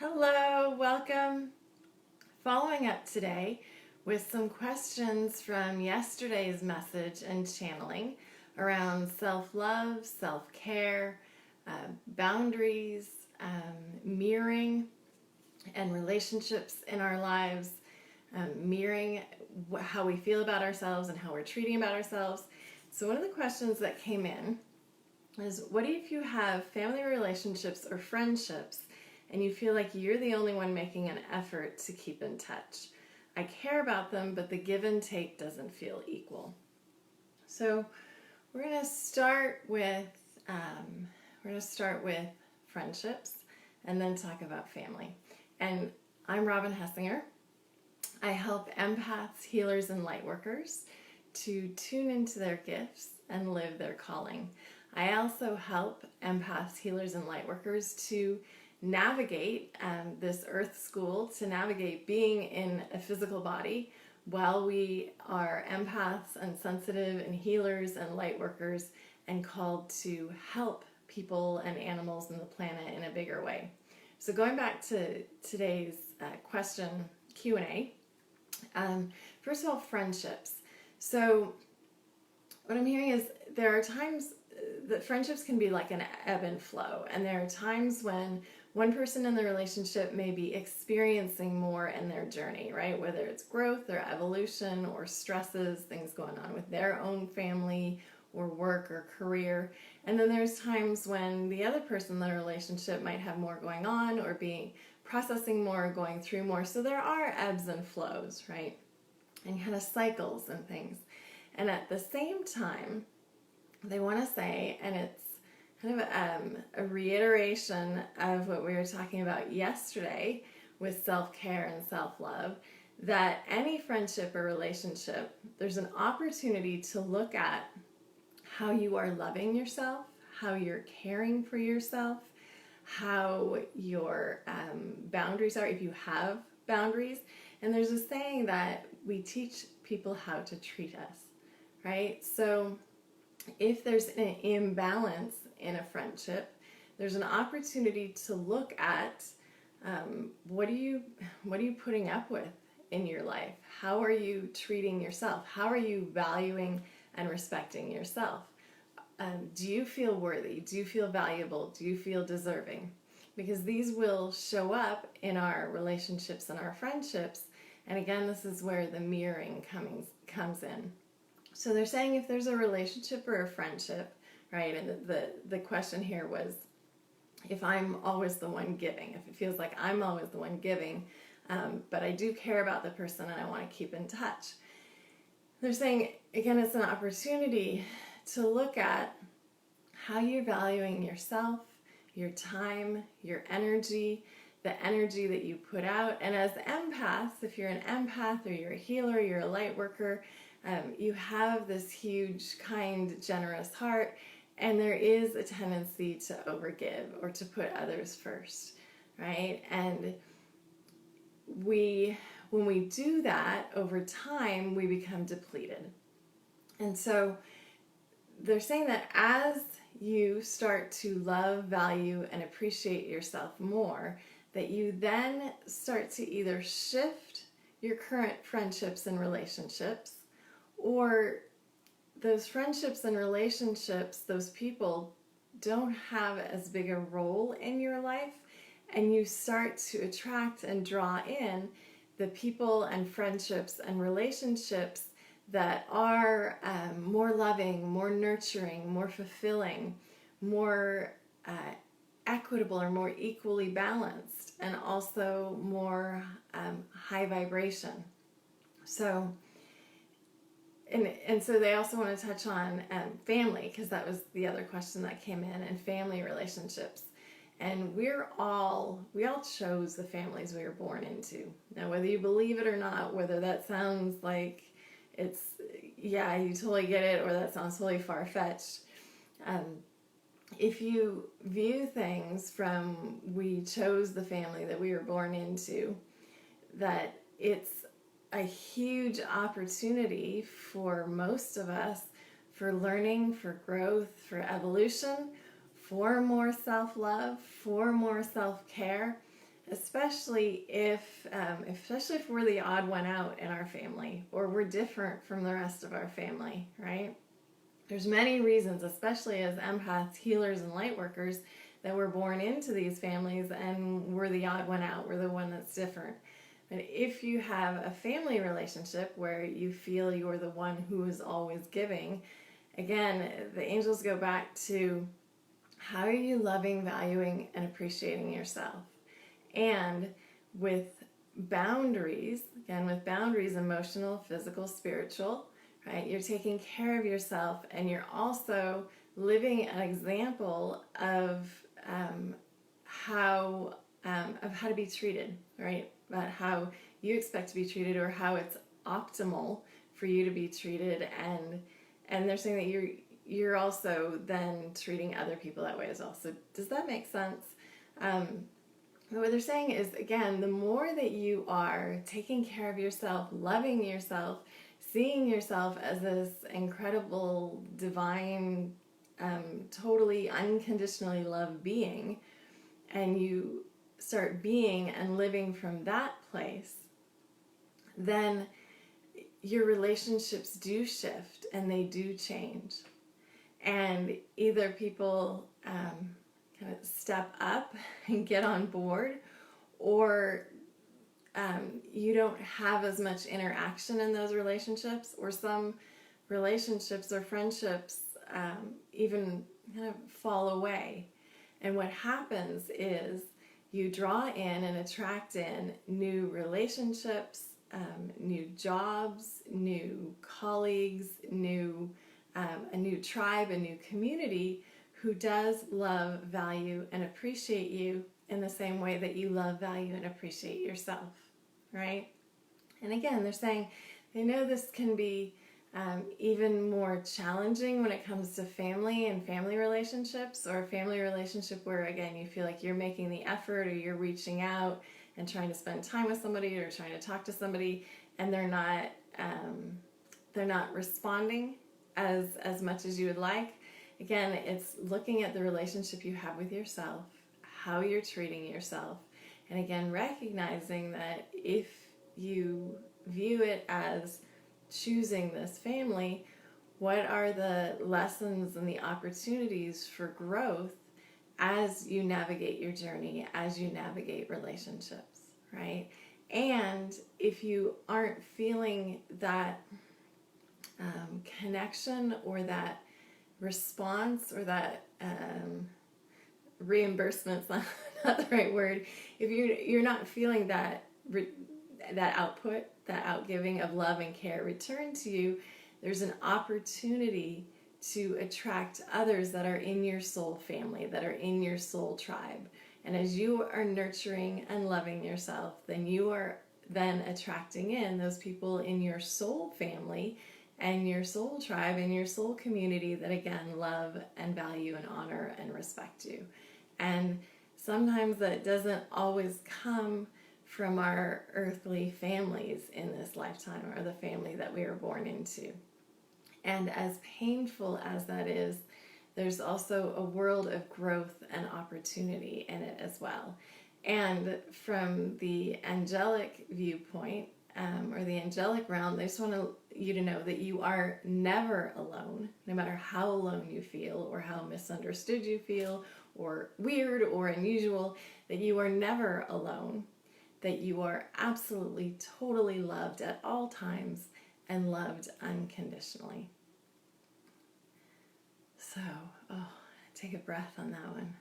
Hello, welcome. Following up today with some questions from yesterday's message and channeling around self-love, self-care, boundaries, mirroring, and relationships in our lives, mirroring how we feel about ourselves and how we're treating about ourselves. So one of the questions that came in is, what if you have family relationships or friendships and you feel like you're the only one making an effort to keep in touch? I care about them, but the give and take doesn't feel equal. So we're going to start with friendships and then talk about family. And I'm Robin Hessinger. I help empaths, healers, and lightworkers to tune into their gifts and live their calling. I also help empaths, healers, and lightworkers to navigate this earth school, to navigate being in a physical body while we are empaths and sensitive and healers and lightworkers and called to help people and animals and the planet in a bigger way. So going back to today's question Q&A, first of all, friendships. So what I'm hearing is there are times that friendships can be like an ebb and flow, and there are times when one person in the relationship may be experiencing more in their journey, right? Whether it's growth or evolution or stresses, things going on with their own family or work or career. And then there's times when the other person in the relationship might have more going on or being processing more, or going through more. So there are ebbs and flows, right? And kind of cycles and things. And at the same time, they want to say, and it's kind of a reiteration of what we were talking about yesterday with self-care and self-love, that any friendship or relationship, there's an opportunity to look at how you are loving yourself, how you're caring for yourself, how your boundaries are, if you have boundaries. And there's a saying that we teach people how to treat us, right? So if there's an imbalance in a friendship, there's an opportunity to look at what are you putting up with in your life? How are you treating yourself? How are you valuing and respecting yourself? Do you feel worthy? Do you feel valuable? Do you feel deserving? Because these will show up in our relationships and our friendships. And again, this is where the mirroring comes in. So they're saying if there's a relationship or a friendship, right, and the question here was, if I'm always the one giving, if it feels like I'm always the one giving, but I do care about the person and I want to keep in touch. They're saying, again, it's an opportunity to look at how you're valuing yourself, your time, your energy, the energy that you put out. And as empaths, if you're an empath or you're a healer, you're a light worker, you have this huge, kind, generous heart, and there is a tendency to overgive or to put others first, right? And when we do that, over time, we become depleted. And so they're saying that as you start to love, value, and appreciate yourself more, that you then start to either shift your current friendships and relationships, or those friendships and relationships, those people don't have as big a role in your life, and you start to attract and draw in the people and friendships and relationships that are more loving, more nurturing, more fulfilling, more equitable or more equally balanced, and also more high vibration. So And so they also want to touch on family, because that was the other question that came in, and family relationships. And we all chose the families we were born into. Now, whether you believe it or not, whether that sounds like it's, yeah, you totally get it, or that sounds totally far-fetched. If you view things from we chose the family that we were born into, that it's a huge opportunity for most of us for learning, for growth, for evolution, for more self-love, for more self-care. especially if we're the odd one out in our family, or we're different from the rest of our family, right? There's many reasons, especially as empaths, healers, and light workers, that we're born into these families and we're the odd one out. We're the one that's different. But if you have a family relationship where you feel you're the one who is always giving, again, the angels go back to how are you loving, valuing, and appreciating yourself? And with boundaries, again, with boundaries, emotional, physical, spiritual, right? You're taking care of yourself, and you're also living an example of how to be treated, right? About how you expect to be treated, or how it's optimal for you to be treated, and they're saying that you're also then treating other people that way as well. So does that make sense? What they're saying is, again, the more that you are taking care of yourself, loving yourself, seeing yourself as this incredible, divine, totally unconditionally loved being, and you start being and living from that place, then your relationships do shift and they do change. And either people kind of step up and get on board, or you don't have as much interaction in those relationships, or some relationships or friendships even kind of fall away. And what happens is you draw in and attract in new relationships, new jobs, new colleagues, a new tribe, a new community who does love, value, and appreciate you in the same way that you love, value, and appreciate yourself, right? And again, they're saying they know this can be even more challenging when it comes to family and family relationships, or a family relationship where, again, you feel like you're making the effort, or you're reaching out and trying to spend time with somebody, or trying to talk to somebody, and they're not responding as much as you would like. Again, it's looking at the relationship you have with yourself, how you're treating yourself, and again, recognizing that if you view it as choosing this family, what are the lessons and the opportunities for growth as you navigate your journey, as you navigate relationships, right? And if you aren't feeling that connection, or that response, or that reimbursement's not the right word, if you're not feeling that output, that outgiving of love and care returned to you, there's an opportunity to attract others that are in your soul family, that are in your soul tribe. And as you are nurturing and loving yourself, then you are then attracting in those people in your soul family and your soul tribe and your soul community that, again, love and value and honor and respect you. And sometimes that doesn't always come from our earthly families in this lifetime, or the family that we were born into. And as painful as that is, there's also a world of growth and opportunity in it as well. And from the angelic viewpoint, or the angelic realm, they just want you to know that you are never alone, no matter how alone you feel, or how misunderstood you feel, or weird or unusual, that you are never alone, that you are absolutely, totally loved at all times, and loved unconditionally. So, take a breath on that one.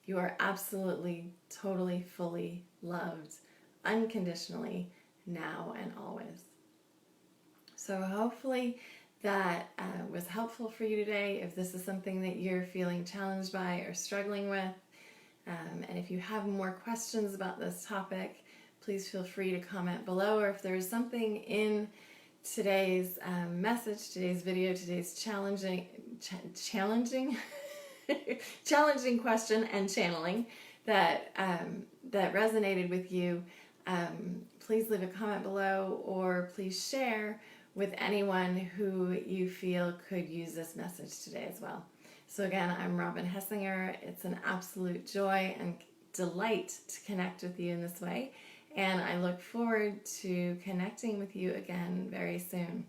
You are absolutely, totally, fully loved unconditionally, now and always. So hopefully that was helpful for you today. If this is something that you're feeling challenged by or struggling with, and if you have more questions about this topic, please feel free to comment below. Or if there's something in today's message, today's video, today's challenging challenging question and channeling that resonated with you, please leave a comment below, or please share with anyone who you feel could use this message today as well. So again, I'm Robin Hessinger. It's an absolute joy and delight to connect with you in this way, and I look forward to connecting with you again very soon.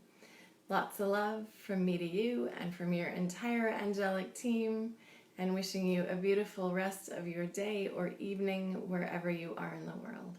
Lots of love from me to you and from your entire angelic team, and wishing you a beautiful rest of your day or evening wherever you are in the world.